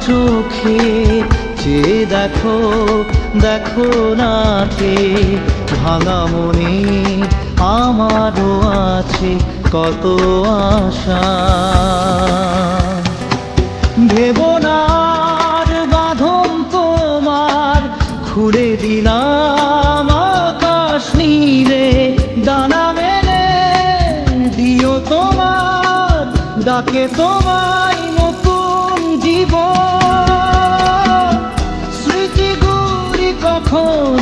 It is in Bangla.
চোখে চেয়ে দেখো, দেখো না কে ভাঙা মনে আমারও আছে কত আশা। ভেবো না আর বাঁধন তোমার, খুলে দিলাম আকাশ নীলে, ডানা মেলে দিও তোমার ডাকে তোমায় নতুন জীবন। স্মৃতিগুলি কখন